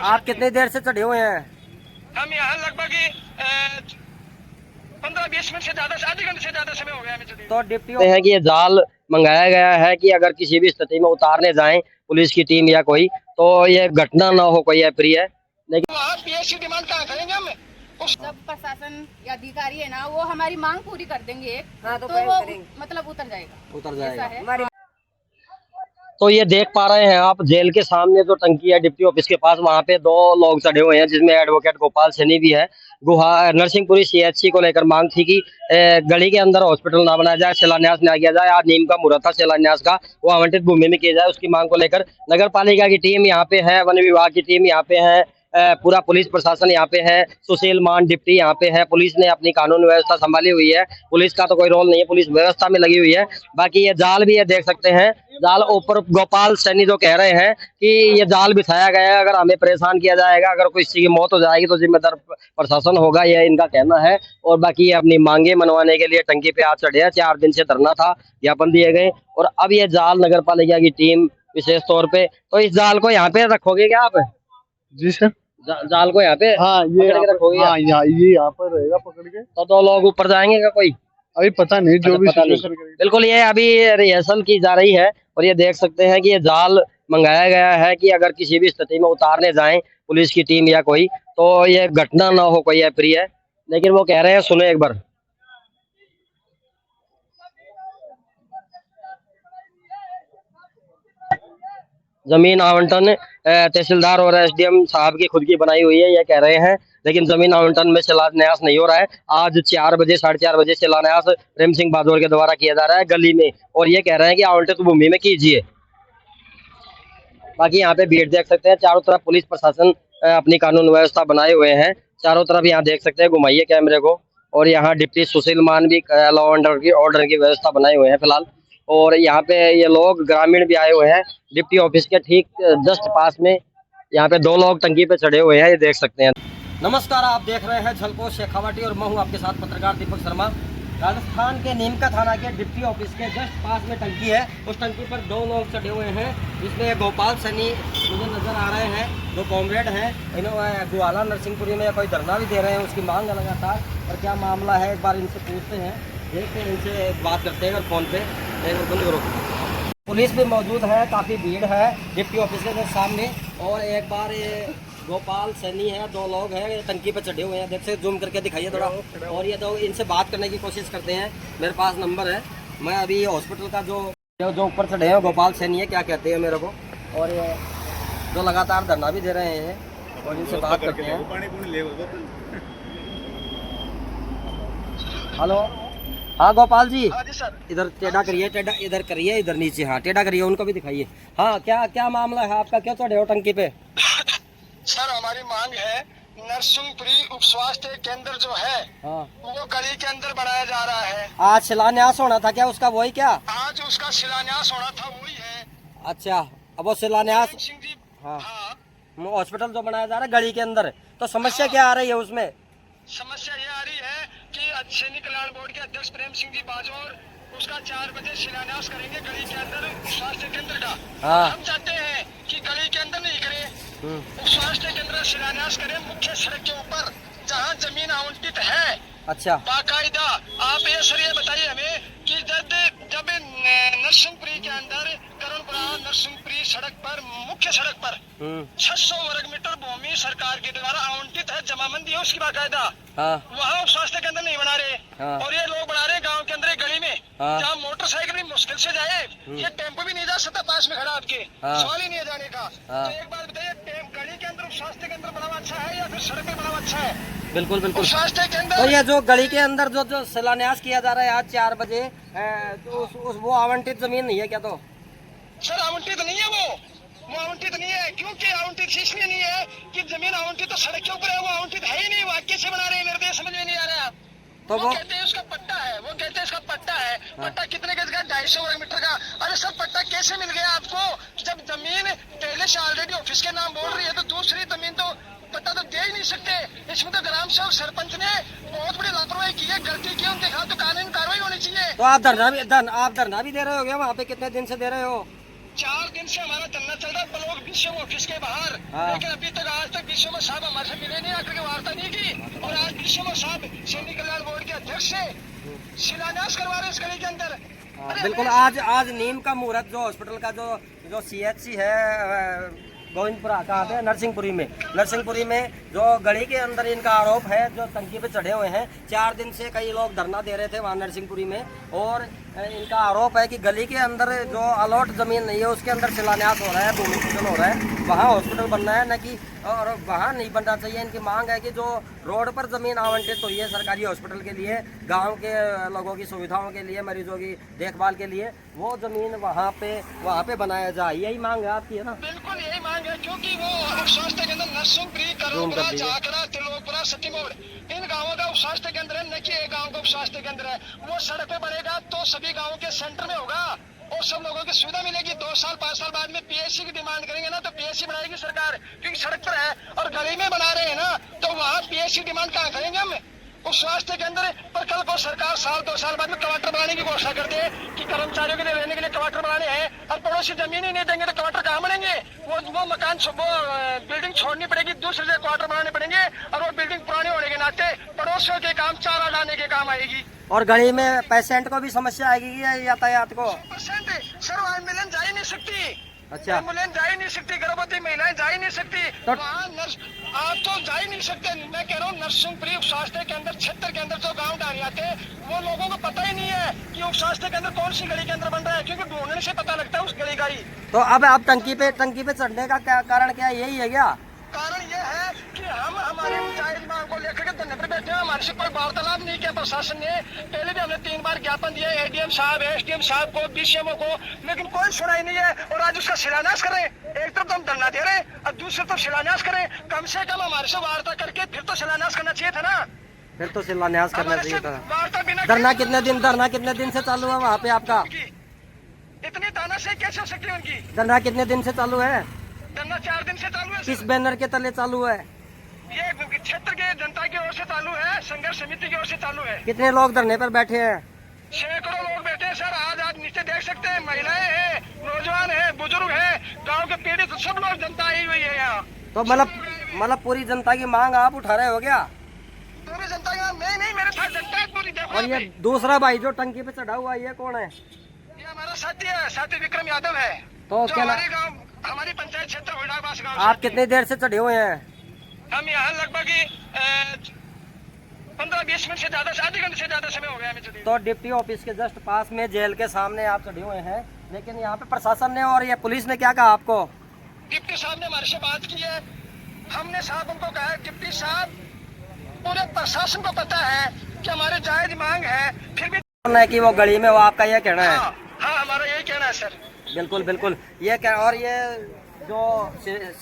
आप कितनी देर से चढ़े हुए हैं? हम यहाँ लगभग 15-20 मिनट से ज्यादा, आधे घंटे से ज्यादा समय हो गया हमें चढ़े। तो डिप्टी है कि ये जाल मंगाया गया है कि अगर किसी भी स्थिति में उतारने जाएं पुलिस की टीम या कोई, तो ये घटना ना हो कोई अप्रिय। लेकिन वहाँ पीएससी डिमांड कहाँ करेंगे हम? जब प्रशासन या अधिकारी है ना, वो हमारी मांग पूरी कर देंगे, हाँ, तो वो मतलब उतर जाएगा। ऐसा है। तो ये देख पा रहे हैं आप, जेल के सामने जो टंकी है डिप्टी ऑफिस के पास, वहाँ पे 2 लोग चढ़े हुए हैं, जिसमें एडवोकेट गोपाल सैनी भी है। गुहा नरसिंहपुरी सीएचसी को लेकर मांग थी कि गली के अंदर हॉस्पिटल ना बनाया जाए, शिलान्यास ना किया जाए। आज नीम का मुहूर्त था शिलान्यास का, वो आवंटित भूमि में किया जाए, उसकी मांग को लेकर नगर पालिका की टीम यहाँ पे है, वन विभाग की टीम यहाँ पे है, पूरा पुलिस प्रशासन यहाँ पे है, सुशील मान डिप्टी यहाँ पे है। पुलिस ने अपनी कानून व्यवस्था संभाली हुई है, पुलिस का तो कोई रोल नहीं है, पुलिस व्यवस्था में लगी हुई है। बाकी ये जाल भी है, देख सकते हैं, जाल ऊपर गोपाल सैनी जो कह रहे हैं कि ये जाल बिछाया गया है, अगर हमें परेशान किया जाएगा, अगर कोई किसी की मौत हो जाएगी तो जिम्मेदार प्रशासन होगा, यह इनका कहना है। और बाकी ये अपनी मांगे मनवाने के लिए टंकी पे आज चढ़े हैं। 4 दिन से धरना था, ज्ञापन दिए गए, और अब ये जाल नगर पालिका की टीम विशेष तौर पे, तो इस जाल को यहाँ पे रखोगे क्या आप? जी सर। जाल को यहाँ पे ये रखोगे? हाँ, ये यहाँ पर रहेगा पकड़ के। तो 2 लोग ऊपर जाएंगे क्या कोई? अभी पता नहीं, जो भी सिचुएशन बिल्कुल, ये अभी रिहर्सल की जा रही है। और ये देख सकते हैं कि ये जाल मंगाया गया है कि अगर किसी भी स्थिति में उतारने जाएं पुलिस की टीम या कोई, तो ये घटना ना हो कोई अप्रिय। लेकिन वो कह रहे हैं, सुने एक बार। जमीन आवंटन तहसीलदार और एसडीएम साहब की खुद की बनाई हुई है, ये कह रहे हैं, लेकिन जमीन आवंटन में शिलान्यास नहीं हो रहा है। आज 4 बजे 4:30 बजे शिलान्यास प्रेम सिंह बाजौर के द्वारा किया जा रहा है गली में, और ये कह रहे हैं कि आवंटित भूमि में कीजिए। बाकी यहाँ पे भीड़ देख सकते हैं, चारों तरफ पुलिस प्रशासन अपनी कानून व्यवस्था बनाए हुए हैं, चारों तरफ यहाँ देख सकते हैं, घुमाइए कैमरे को। और यहाँ डिप्टी सुशील मान भी लॉ एंड ऑर्डर की व्यवस्था बनाए हुए हैं फिलहाल। और यहाँ पे ये लोग ग्रामीण भी आए हुए हैं, डिप्टी ऑफिस के ठीक जस्ट पास में यहाँ पे 2 लोग टंकी पे चढ़े हुए हैं, ये देख सकते हैं। नमस्कार, आप देख रहे हैं झलको शेखावाटी और मैं हूँ आपके साथ पत्रकार दीपक शर्मा। राजस्थान के नीमका थाना के डिप्टी ऑफिस के जस्ट पास में टंकी है, उस टंकी पर 2 लोग चढ़े हुए हैं, जिसमें गोपाल सैनी मुझे नजर आ रहे हैं, जो कॉमरेड हैं। इन्होंने गुआला नरसिंहपुरी में कोई धरना भी दे रहे हैं, उसकी मांग है लगातार। और क्या मामला है, एक बार इनसे पूछते हैं, देखते हैं, इनसे बात करते हैं। अगर फोन पे पुलिस भी मौजूद है, काफ़ी भीड़ है डिप्टी ऑफिस के सामने। और एक बार ये गोपाल सैनी है, 2 लोग हैं, टंकी पे चढ़े हुए हैं, देख से जूम करके दिखाइए थोड़ा। और ये तो इनसे बात करने की कोशिश करते हैं, मेरे पास नंबर है। मैं अभी हॉस्पिटल का जो ऊपर चढ़े हैं गोपाल सैनी है, क्या कहते हैं मेरे को, और ये जो लगातार धरना भी दे रहे हैं, और इनसे बात करते हैं। हेलो, हाँ गोपाल जी, हाँ जी सर। इधर टेढ़ा करिए, टेढ़ा इधर करिए, इधर नीचे, हाँ टेढ़ा करिए, उनको भी दिखाइए। हाँ, क्या मामला है आपका, क्या चढ़े हो टंकी पे? सर हमारी मांग है, नरसिंहपुरी उप स्वास्थ्य केंद्र जो है, हाँ, वो गली के अंदर बनाया जा रहा है। आज शिलान्यास होना था क्या उसका, वही क्या? आज उसका शिलान्यास होना था, वही है। अच्छा, अब वो शिलान्यास, प्रेम सिंह जी, हाँ, हाँ, हॉस्पिटल जो बनाया जा रहा है गली के अंदर, तो समस्या क्या आ रही है उसमें? समस्या ये आ रही है कि सैनिक कल्याण बोर्ड के अध्यक्ष प्रेम सिंह जी बाजौर उसका 4 बजे शिलान्यास करेंगे गली के अंदर स्वास्थ्य केंद्र का। हाँ। हम चाहते हैं कि गली के अंदर नहीं करें, स्वास्थ्य केंद्र शिलान्यास करें मुख्य सड़क के ऊपर, जहाँ जमीन आवंटित है। अच्छा, बाकायदा आप ये सर ये बताइए हमें कि जब नरसिंहपुरी के अंदर करुणपुरा नरसिंहपुरी सड़क पर, मुख्य सड़क पर 600 वर्ग मीटर भूमि सरकार के द्वारा आवंटित है, जमाबंदी है उसकी बाकायदा, हाँ, वहाँ स्वास्थ्य केंद्र नहीं बना रहे। हाँ। और ये लोग बना रहे गांव के अंदर एक गली में, हाँ। जहाँ मोटरसाइकिल भी मुश्किल से जाए, ये टेम्पो भी नहीं जा सकता पास में खड़ा आपके, हाँ। सवाल ही नहीं है जाने का। हाँ। तो एक बात बताइए, गली के अंदर स्वास्थ्य केंद्र बनाना अच्छा है या फिर सड़क पे बनाना अच्छा है? बिल्कुल बिल्कुल। स्वास्थ्य केंद्र, तो ये जो गली के अंदर जो शिलान्यास किया जा रहा है आज 4 बजे, तो वो आवंटित जमीन नहीं है क्या? तो सर आवंटित नहीं है, वो आवंटित नहीं है। क्योंकि आवंटित इसलिए नहीं है कि जमीन आवंटित तो सड़क के ऊपर है, वो आवंटित है ही नहीं, वाक्य से बना रहे हैं, निर्देश समझ में नहीं आ रहा। तो वो कहते हैं उसका पट्टा है, वो कहते हैं इसका पट्टा है। हाँ। पट्टा कितने गज का? 250 वर्ग मीटर का। अरे सर पट्टा कैसे मिल गया आपको, जब जमीन पहले से ऑलरेडी ऑफिस के नाम बोल रही है, तो दूसरी जमीन तो पट्टा तो दे ही नहीं सकते। इसमें तो ग्राम सेवक सरपंच ने बहुत बड़ी लापरवाही की है, गलती की, उनके खिलाफ तो कानूनी कार्रवाई होनी चाहिए। तो आप धरना भी दे रहे हो क्या वहाँ पे? कितने दिन से दे रहे हो? 4 दिन से हमारा धरना चल रहा है ब्लॉक बीसीओ ऑफिस के बाहर, हाँ। लेकिन अभी तक आज तक विश्वमोह साहब हमारे से मिले नहीं, आकर के वार्ता नहीं की, और आज विश्वमोह साहब सैनिक कल्याण बोर्ड के अध्यक्ष से शिलान्यास करवा रहे हैं इस गली के अंदर। अरे बिल्कुल, आज नीम का मुहूर्त जो हॉस्पिटल का जो CHC है गोविंदपुरा कहाँ पे, नरसिंहपुरी में जो गली के अंदर इनका आरोप है, जो टंकी पे चढ़े हुए हैं। 4 दिन से कई लोग धरना दे रहे थे वहाँ नरसिंहपुरी में, और इनका आरोप है कि गली के अंदर जो अलॉट जमीन नहीं है उसके अंदर शिलान्यास हो रहा है, भूमि पूजन हो रहा है, वहाँ हॉस्पिटल बनना है, न कि और वहाँ नहीं बनना चाहिए। इनकी मांग है कि जो रोड पर जमीन आवंटित हुई है सरकारी हॉस्पिटल के लिए, गांव के लोगों की सुविधाओं के लिए, मरीजों की देखभाल के लिए, वो जमीन वहाँ पे बनाया जाए। यही मांग है आपकी, है ना? बिल्कुल यही मांग है, क्योंकि वो उप स्वास्थ्य केंद्र नरसिंहपुरी, करोपुरा, जाखड़ा, त्रिलोकपुरा, सतीमोड़, इन गांवों का उप स्वास्थ्य केंद्र है, न कि एक गांव का उप स्वास्थ्य केंद्र है। वो सड़क पे बनेगा तो सभी गांवों के सेंटर में होगा और सब लोगों की सुविधा मिलेगी। 2 साल 5 साल बाद में PSC की डिमांड करेंगे ना, तो PSC बनाएगी सरकार, क्योंकि सड़क पर है। और गली में बना रहे हैं ना, तो वहाँ PSC डिमांड कहाँ करेंगे हम? उस स्वास्थ्य केंद्र पर कल को सरकार साल 2 साल बाद में क्वार्टर बनाने की घोषणा कर दे कि कर्मचारियों के लिए रहने के लिए क्वार्टर बनाने हैं, और पड़ोसी जमीन ही नहीं देंगे तो क्वार्टर कहाँ बनेंगे? वो मकान वो बिल्डिंग छोड़नी पड़ेगी, दूसरे से क्वार्टर बनाने पड़ेंगे, और वो बिल्डिंग पुरानी होने के नाते पड़ोसियों के काम चारा डालने के काम आएगी। और गली में पेशेंट को भी समस्या आएगी यातायात को? 100% सर, वो एम्बुलेंस जा ही नहीं सकती। अच्छा, एम्बुलेंस जा ही नहीं सकती, गर्भवती महिलाएं जा ही नहीं सकती, तो वहाँ नर्स आप तो जा ही नहीं सकते। मैं कह रहा हूँ नरसिंहपुरी उप स्वास्थ्य के अंदर, क्षेत्र के अंदर जो गांव डाल जाते हैं, वो लोगों को पता ही नहीं है कि उप स्वास्थ्य के अंदर कौन सी गली के अंदर बन रहा है, क्योंकि ढूंढने से पता लगता है उस गली का ही। तो अब आप टंकी पे चढ़ने का कारण क्या है? यही है क्या? कारण ये है कि हम हमारे जायज मांग को लेकर के धरने पर बैठे हैं। हमारे से कोई वार्तालाप नहीं किया प्रशासन ने। पहले भी हमने 3 बार ज्ञापन दिया ADM साहब, SDM साहब को, BCMO को, लेकिन कोई सुनाई नहीं है। और आज उसका शिलान्यास करें, एक तरफ तो हम धरना दे रहे हैं और दूसरी तरफ शिलान्यास करें। कम से कम हमारे से वार्ता करके फिर तो शिलान्यास करना चाहिए था ना। फिर तो शिलान्यास करना चाहिए था। वार्ता बिना धरना कितने दिन से चालू है वहाँ पे आपका? इतनी तानाशाही कैसे हो सकती है उनकी? धरना कितने दिन से चालू है? धरना 4 दिन से चालू है। किस बैनर के तले चालू है? ये क्षेत्र के जनता की ओर से चालू है, संघर्ष समिति की ओर से चालू है। कितने लोग धरने पर बैठे हैं? सैकड़ों लोग बैठे हैं सर। आज आप नीचे देख सकते हैं, महिलाएं हैं, नौजवान हैं, बुजुर्ग हैं, गांव के पीड़ित सब लोग जनता आई हुई है यहाँ। तो मतलब पूरी जनता की मांग आप उठा रहे हो क्या? पूरी जनता की मांग नहीं, मेरे साथ जनता है पूरी। देखो, और ये दूसरा भाई जो टंकी पे चढ़ा हुआ है, ये कौन है? ये हमारा साथी है, साथी विक्रम यादव है। तो जो क्या हमारे गाँव, हमारी पंचायत क्षेत्र हुडाबास गाँव। आप कितनी देर से चढ़े हुए हैं? हम यहाँ लगभग 15-20 मिनट से ज्यादा, आधे घंटे से ज्यादा समय हो गया हमें चढ़े। तो डिप्टी ऑफिस के जस्ट पास में जेल के सामने आप चढ़े हुए हैं, लेकिन यहाँ पे प्रशासन ने और ये पुलिस ने क्या कहा आपको? डिप्टी साहब ने हमारे से बात की है। हमने साहब उनको कहा है, डिप्टी साहब, पूरे प्रशासन को पता है कि हमारे जायज मांग है, फिर भी है कि वो गली में, वो आपका ये कहना है? हाँ, हमारा यही कहना है सर। बिल्कुल ये क्या, और ये जो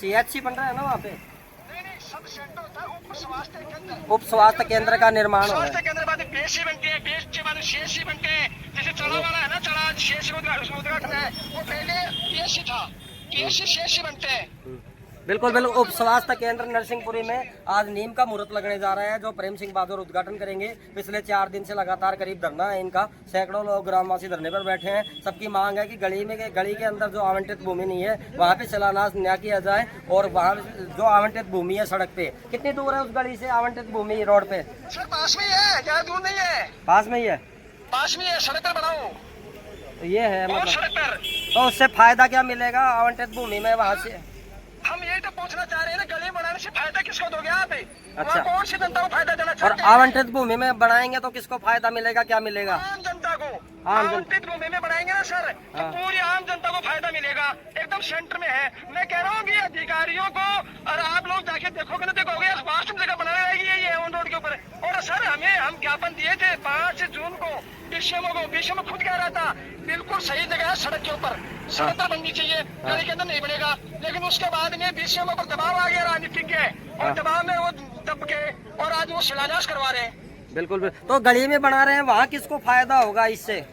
CHC बन रहा है ना वहाँ पे, नहीं, सब सेंटर होता है उप स्वास्थ्य केंद्र। उप स्वास्थ्य केंद्र का निर्माण हो रहा स्वास्थ्य है। केंद्र बाद PSC बनती है, PSC बाद CHC बनते हैं। जैसे चढ़ा वाला है ना, चढ़ा CHC उद्घाटन है, वो पहले PSC था, PSC CHC बनते हैं। बिल्कुल उप स्वास्थ्य केंद्र नरसिंहपुरी में आज नीम का मुहूर्त लगने जा रहा है, जो प्रेम सिंह बहादुर उद्घाटन करेंगे। पिछले 4 दिन से लगातार करीब धरना है इनका, सैकड़ों लोग ग्रामवासी धरने पर बैठे हैं। सबकी मांग है कि गली के अंदर जो आवंटित भूमि नहीं है वहाँ पे शिलान्यास न किया जाए, और वहाँ जो आवंटित भूमि है सड़क पे, कितनी दूर है उस गली से आवंटित भूमि रोड पे? सर पास में ही है, ज्यादा दूर नहीं है, पास में ही है। पास में ही है, सड़क पर बनाओ। तो ये है और मतलब, सड़क पर तो उससे फायदा क्या मिलेगा आवंटित भूमि में वहाँ से? हम यही तो पूछना चाह रहे हैं ना, गली बनाने से फायदा किसको दोगे आप? अच्छा, कौन सी जनता को फायदा देना और चाहते हैं? आवंटित भूमि में बनाएंगे तो किसको फायदा मिलेगा, क्या मिलेगा? आम जनता को। आम जनता। आवंटित भूमि में बनाएंगे ना सर, तो हाँ। पूरी आम जनता को फायदा मिलेगा, एकदम सेंटर में है। मैं कह रहा हूँ कि अधिकारियों को, और आप लोग जाके देखोगे ना, देखोगे वास्तव में जगह बनाने रहेगी ये ऑन रोड के ऊपर। और सर हम ज्ञापन दिए थे 5 जून को BCMO खुद कह रहा था बिल्कुल सही जगह है, सड़क के ऊपर, सड़क पर बननी चाहिए, गली के अंदर नहीं बनेगा। लेकिन उसके बाद में BCMO पर दबाव आ गया राजनीतिक के, और दबाव में वो दब के, और आज वो शिलान्यास करवा रहे हैं। बिल्कुल तो गली में बना रहे हैं, वहाँ किसको फायदा होगा इससे?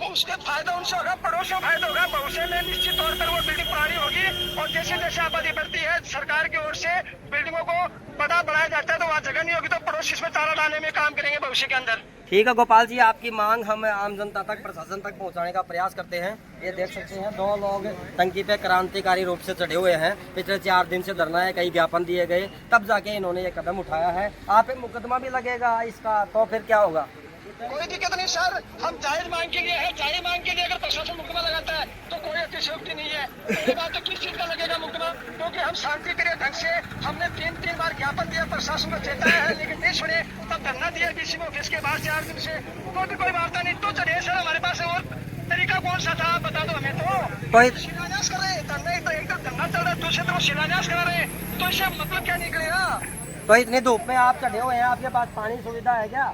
उसके फायदा उनसे होगा, पड़ोसियों को फायदा होगा। भविष्य में निश्चित तौर पर वो बिल्डिंग पुरानी होगी, और जैसे जैसे आबादी बढ़ती है, सरकार की ओर से बिल्डिंगों को बढ़ाया जाता है, तो वहाँ जगह नहीं होगी, तो पड़ोसी इसमें ताला डालने में काम करेंगे भविष्य के अंदर। ठीक है गोपाल जी, आपकी मांग हम आम जनता तक, प्रशासन तक पहुंचाने का प्रयास करते हैं। ये देख सकते हैं 2 लोग टंकी पे क्रांतिकारी रूप से चढ़े हुए हैं। पिछले 4 दिन से धरना है, कई ज्ञापन दिए गए, तब जाके इन्होंने ये कदम उठाया है। आप पे मुकदमा भी लगेगा इसका, तो फिर क्या होगा? कोई दिक्कत नहीं सर, हम जायज मांग के लिए है। जायज मांग के लिए अगर प्रशासन मुकदमा लगाता है तो कोई अतिशयोक्ति नहीं है। पहली बात तो किस चीज का लगेगा मुकदमा, क्योंकि हम शांति प्रिय ढंग से हमने 3 बार ज्ञापन दिया, प्रशासन को चेताया है, लेकिन नहीं सुने। तब धरना दिया डीसी ऑफिस के बाहर 4 दिन से, तो भी कोई वार्ता नहीं। तो चलिए सर, हमारे पास और तरीका कौन सा था बता दो हमें। तो शिलान्यास कर रहे हैं, धरना एक तो धरना चल रहा है, दूसरे तरफ शिलान्यास करा रहे हैं, तो इससे मतलब क्या निकलेगा? तो इतनी धूप में आप चढ़े हुए हैं, आपके पास पानी सुविधा है क्या?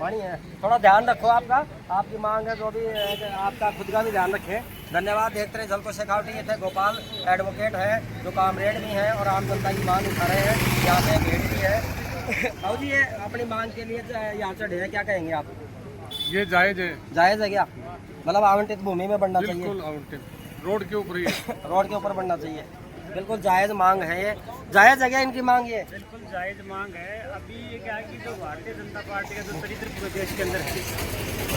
पानी है, थोड़ा ध्यान रखो आपका, आपकी मांग है जो भी है, आपका खुद का भी ध्यान रखें। धन्यवाद। देखते रहे झलको शेखावटी। ये थे गोपाल, एडवोकेट है जो कामरेड भी हैं और आम जनता की मांग उठा रहे हैं। यहाँ पे भीड़ भी है। और जी ये अपनी मांग के लिए यहाँ चढ़े हैं, क्या कहेंगे आप? ये जायज है। जायज़ है क्या? मतलब आवंटित भूमि में बनना चाहिए, बिल्कुल आवंटित रोड के ऊपर ही है। रोड के ऊपर बनना चाहिए। बिल्कुल जायज़ मांग है ये। जायज़ है क्या इनकी मांग? ये बिल्कुल जायज़ मांग है। अभी ये क्या है कि जो भारतीय जनता पार्टी का जो चरित्र पूरे देश के अंदर है,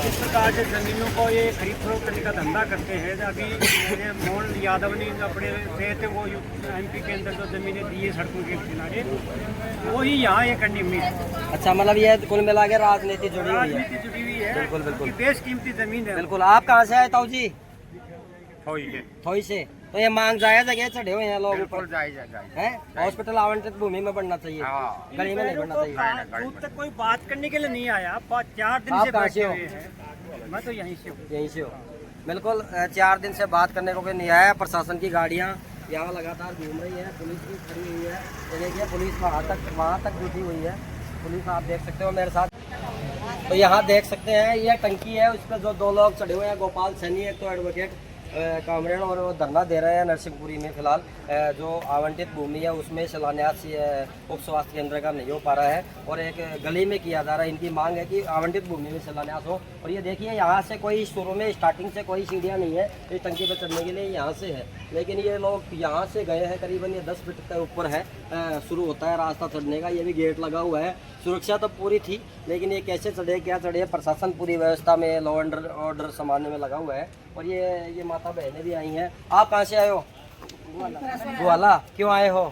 इस प्रकार से जमीनों को ये खरीद फरोख्त करने का धंधा करते हैं। अभी मेरे मोहन यादव ने अपने थे वो MP के अंदर जो जमीनें दी है सड़कों के किनारे, वही यहाँ ये करनी हुई है। अच्छा, मतलब ये कुल मिला के राजनीति जुड़ी हुई है। राजनीति जुड़ी हुई है, बिल्कुल बिल्कुल। बेशकीमती जमीन है। बिल्कुल। आप कहाँ से आए ताऊ जी? है थोई से। तो ये मांग जायज़ है क्या? चढ़े हुए हैं लोग ऊपर? जायज़ है। हॉस्पिटल आवंटित भूमि में बनना चाहिए, गली में नहीं बनना चाहिए। दूर तक कोई बात करने के लिए नहीं आया, 4 दिन आप से कहाँ बैठे से हो? हुए हैं। मैं तो यहीं से हूँ। यहीं से हो? बिल्कुल। 4 दिन से बात करने को कोई नहीं आया। प्रशासन की गाड़ियाँ यहाँ लगातार घूम रही है, पुलिस भी खड़ी हुई है। ये देखिए पुलिस वहाँ तक जुटी हुई है। पुलिस आप देख सकते हो मेरे साथ। तो यहाँ देख सकते हैं ये टंकी है, उस पर जो 2 लोग चढ़े हुए हैं, गोपाल सैनी एक तो एडवोकेट कामरेड, और वो धरना दे रहे हैं नरसिंहपुरी में। फिलहाल जो आवंटित भूमि है उसमें शिलान्यास उप स्वास्थ्य केंद्र का नहीं हो पा रहा है और एक गली में किया जा रहा है। इनकी मांग है कि आवंटित भूमि में शिलान्यास हो। और ये देखिए यहाँ से कोई शुरू में स्टार्टिंग से कोई सीढ़ियाँ नहीं है इस टंकी पर चढ़ने के लिए, यहाँ से है। लेकिन ये लोग यहाँ से गए हैं, करीबन ये 10 फीट के ऊपर है, शुरू होता है रास्ता चढ़ने का। ये भी गेट लगा हुआ है, सुरक्षा तो पूरी थी, लेकिन ये कैसे चढ़े क्या चढ़े, प्रशासन पूरी व्यवस्था में लॉ एंड ऑर्डर संभालने में लगा हुआ है। और ये माता बहनें भी आई हैं। आप कहाँ से आए हो? ग्वाला। क्यों आए हो?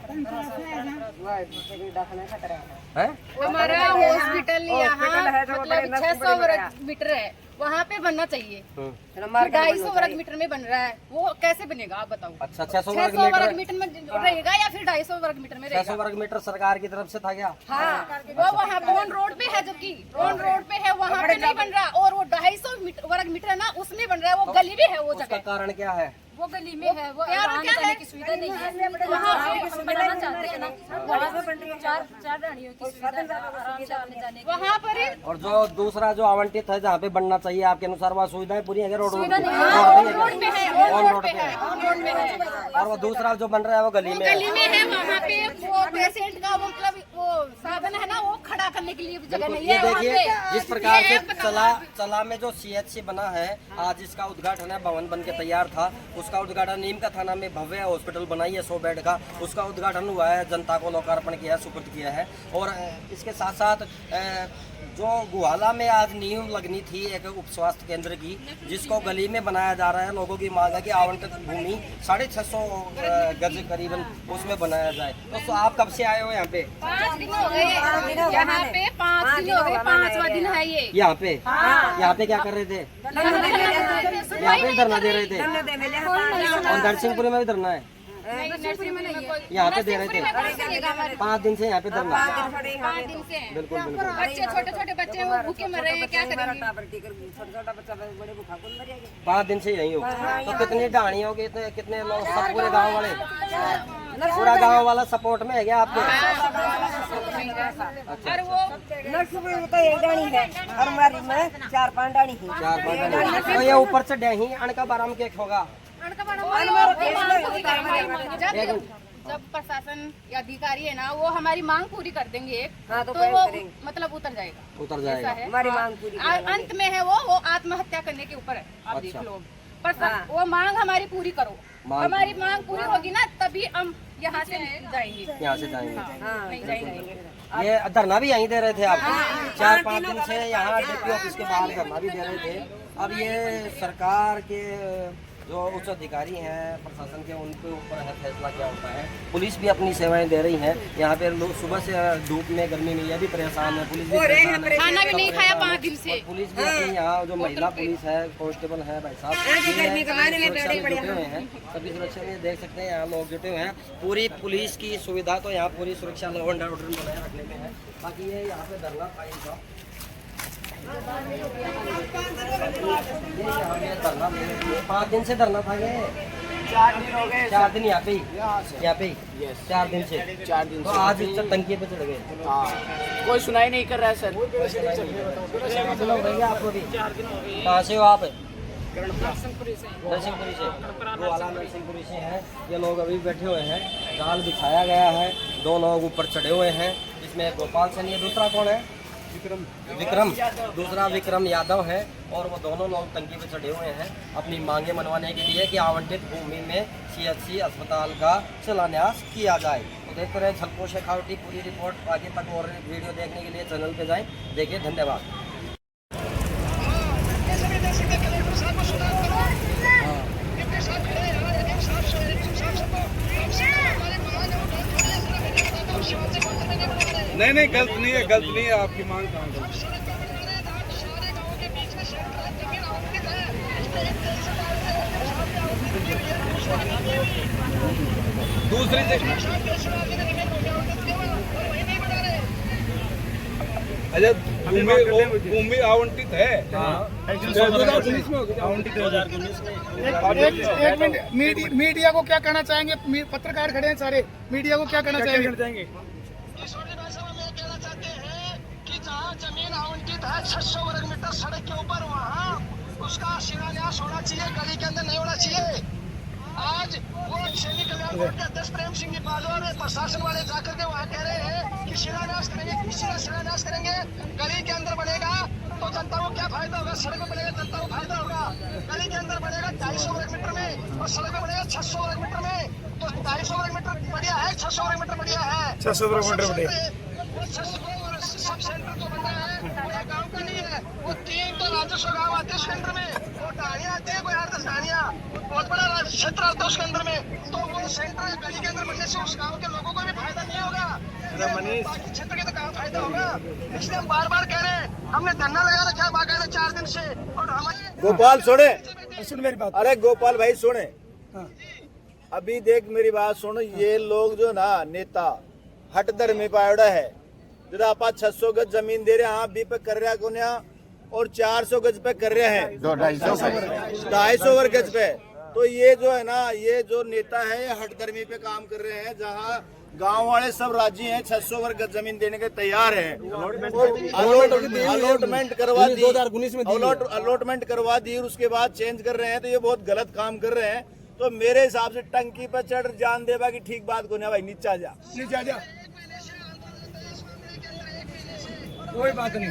हैं? हमारा हॉस्पिटल यहाँ मतलब 600 वर्ग मीटर है, वहाँ पे बनना चाहिए। 250 वर्ग मीटर में बन रहा है, वो कैसे बनेगा आप बताओ? अच्छा, 600 वर्ग मीटर में रहेगा या फिर 250 वर्ग मीटर में रहेगा? 600 वर्ग मीटर सरकार की तरफ से था क्या? हाँ, वो वहाँ ऑन रोड पे है, जो कि ऑन रोड पे है, वहाँ पे नहीं बन रहा। और वो 250 वर्ग मीटर है ना, उसमें बन रहा है। वो गली भी है, वो उसका जगह कारण क्या है? वो गली में है, वो क्या है की सुविधा नहीं है। वहाँ पे बनाना चाहते हैं ना, वहाँ पे 4 गाड़ियों की सुविधा आराम से आने जाने की। वहाँ पर ही और जो दूसरा जो आवंटित है जहाँ पे बनना चाहिए आपके अनुसार, वहाँ सुविधाएं पूरी है? रोड रोड पे है, ऑन रोड पे है। और वो दूसरा जो बन रहा है वो गली में है। वहाँ पे वो पेशेंट का मतलब वो साधन है ना, वो खड़ा करने के लिए भी जगह नहीं ये है। देखिए जिस प्रकार से चला में जो CHC बना है, आज इसका उद्घाटन है, भवन बन के तैयार था। उसका उद्घाटन नीम का थाना में भव्य हॉस्पिटल बनाई है 100 बेड का, उसका उद्घाटन हुआ है, जनता को लोकार्पण किया है, सुपुर्द किया है। और इसके साथ साथ जो गुहाला में आज नींव लगनी थी एक उप स्वास्थ्य केंद्र की, जिसको गली में बनाया जा रहा है। लोगों की मांग है कि आवंटित भूमि 650 गज करीबन उसमें बनाया जाए। तो आप कब से आए हो यहाँ पे? 5 दिन हो गए यहाँ पे, 5 दिन हो गए, 5वां दिन है ये। यहाँ पे क्या कर रहे थे? यहाँ पे धरना दे रहे थे। और नरसिंहपुरी में भी धरना है, यहाँ पे दे रहे थे। 5 दिन से यहाँ पे धरना। 5 दिन से बिल्कुल बिल्कुल। बच्चे छोटे बच्चे वो भूखे मर रहे हैं, क्या करेंगे? 5 दिन से यही हो। तो कितनी ढाणी होगी, कितने लोग, सब पूरे गाँव वाले, पूरा गाँव वाला सपोर्ट में है क्या आपके? और वो एक डाणी है और हमारी में 4-5 डाणी है। 4-5 डाणी। तो ये ऊपर से डही अणका बाराम केक होगा। जब प्रशासन या अधिकारी है ना, वो हमारी मांग पूरी कर देंगे हाँ, तो फिर वो करेंगे। मतलब उतर जाएगा। उतर जाएगा। ऐसा है। हमारी मांग पूरी अंत में है वो आत्महत्या करने के ऊपर है। आप देख लो, वो मांग हमारी पूरी करो। हमारी मांग पूरी होगी ना, तभी हम यहाँ से जाएंगे। यहाँ से जाएंगे। नहीं जाएंगे। ये धरना भी यहीं दे रहे थे आप? 4-5 दिन से यहाँ DPO ऑफिस के बाहर धरना भी दे रहे थे। अब ये सरकार के जो उच्च अधिकारी हैं प्रशासन के, उनके ऊपर है फैसला क्या होता है। पुलिस भी अपनी सेवाएं दे रही हैं। यहाँ पे लोग सुबह से धूप में गर्मी में ये भी परेशान है, पुलिस भी परेशान है, खाना भी नहीं खाया 5 दिन से। पुलिस भी अपनी यहाँ जो महिला पुलिस है, कांस्टेबल है भाई साहब, सुरक्षा में जुटे हुए हैं। सभी सुरक्षा में देख सकते हैं यहाँ लोग जुटे हुए हैं। पूरी पुलिस की सुविधा तो यहाँ पूरी सुरक्षा लॉ एंड ऑर्डर बनाए रखने में है। बाकी ये यहाँ पे धरना था इनका, 5 दिन से धरना था ये। 4 दिन हो गए। 4 दिन यहाँ पे ही 4 दिन से। 4 दिन तो आज टंकी पे चढ़ गए। कोई सुनाई नहीं कर रहा है सर। आपको भी कहाँ से हो आप? नरसिंहपुरी से। वो वाला नरसिंहपुरी से हैं। ये लोग अभी बैठे हुए हैं, जाल बिछाया गया है, 2 लोग ऊपर चढ़े हुए हैं, जिसमें गोपाल सैनी है, दूसरा कौन है? विक्रम, दूसरा विक्रम यादव है। और वो दोनों लोग टंकी पे चढ़े हुए हैं अपनी मांगे मनवाने के लिए कि आवंटित भूमि में CHC अस्पताल का शिलान्यास किया जाए। तो देखते रहे झलको शेखावटी पूरी रिपोर्ट। आगे तक और वीडियो देखने के लिए चैनल पे जाएं। देखिए, धन्यवाद। नहीं गलत नहीं है आपकी मांग कहाँ गलत? दूसरी अच्छा भूमि आवंटित है। एक मिनट, मीडिया को क्या कहना चाहेंगे? पत्रकार खड़े हैं सारे, मीडिया को क्या कहना चाहेंगे? जमीन आवंटित है 600 वर्ग मीटर सड़क के ऊपर, वहाँ उसका शिलान्यास होना चाहिए, गली के अंदर नहीं होना चाहिए। आज वो सैनिक कल्याण बोर्ड के अध्यक्ष प्रेम सिंह बालोर प्रशासन वाले जाकर के वहाँ कह रहे हैं कि शिलान्यास करेंगे, किसी का शिलान्यास करेंगे, गली के अंदर बनेगा तो जनता को क्या फायदा होगा? सड़क में बनेगा जनता को फायदा होगा। गली के अंदर बनेगा 250 वर्ग मीटर में और सड़क में बनेगा 600 वर्ग मीटर में। तो 250 वर्ग मीटर बढ़िया है, 600 वर्ग मीटर बढ़िया है। 600 वर्ग मीटर बढ़िया। सब सेंटर जो बन रहा है वो गाँव का नहीं है, वो 3 तो राजस्व गाँव आते हैं उस केंद्र में, वो टाड़ियाँ आते हैं, कोई 8-10 टाड़ियाँ, बहुत बड़ा क्षेत्र आता है उस केंद्र में। तो वो सेंटर गली के अंदर बनने से उस गाँव के लोगों को भी फायदा नहीं होगा, बाकी क्षेत्र के तो कहाँ फायदा होगा। इसलिए हम बार-बार कह रहे हैं, हमने धरना लगा रखा है बाकायदा 4 दिन से। और हमारे गोपाल सुन मेरी बात। अरे गोपाल भाई सुने, अभी देख मेरी बात सुनो। ये लोग जो ना नेता हट दर में पायड़ा है, जो आप 600 गज जमीन दे रहे हैं, आप भी पे कर रहा कोन्या, और 400 गज पे कर रहे हैं, 250 वर्ग गज पे। तो ये जो है ना, ये जो नेता है हटदर्मी पे काम कर रहे हैं, जहाँ गांव वाले सब राजी हैं, 600 वर्ग गज जमीन देने के तैयार हैं। अलॉटमेंट करवा दी 2019 में, अलॉटमेंट करवा दी, उसके बाद चेंज कर रहे हैं। तो ये बहुत गलत काम कर रहे हैं। तो मेरे हिसाब से टंकी पे चढ़ जान देवा की ठीक बात को नहीं भाई, नीचे आ जा, नीचे आ जा, कोई बात नहीं।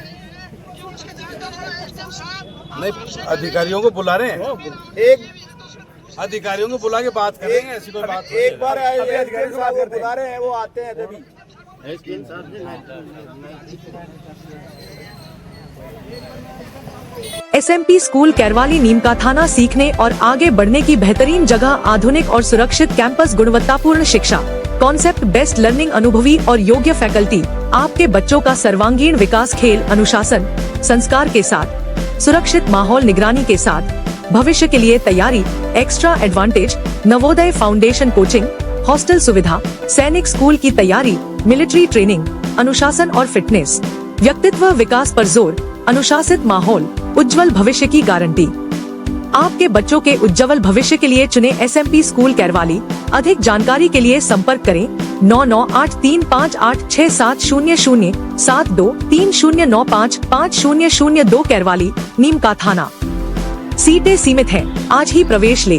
अधिकारियों को बुला रहे हैं, एक अधिकारियों को बुला के बात करेंगे, ऐसी कोई बात एक बार अधिकारी साहब को बुला रहे हैं, वो आते हैं तभी। SMP स्कूल कैरवाली नीम का थाना सीखने और आगे बढ़ने की बेहतरीन जगह, आधुनिक और सुरक्षित कैंपस, गुणवत्तापूर्ण शिक्षा, कॉन्सेप्ट बेस्ड लर्निंग, अनुभवी और योग्य फैकल्टी, आपके बच्चों का सर्वांगीण विकास खेल, अनुशासन, संस्कार के साथ, सुरक्षित माहौल, निगरानी के साथ, भविष्य के लिए तैयारी, extra advantage, Navodaya foundation coaching, hostel सुविधा, सैनिक स्कूल की तैयारी, मिलिट्री ट्रेनिंग, अनुशासन और फिटनेस, व्यक्तित्व विकास पर जोर, अनुशासित माहौल, उज्जवल भविष्य की गारंटी। आपके बच्चों के उज्जवल भविष्य के लिए चुने SMP स्कूल कैरवाली। अधिक जानकारी के लिए संपर्क करें 9983586700 7230955002 कैरवाली नीम का थाना। सीटें सीमित हैं, आज ही प्रवेश ले।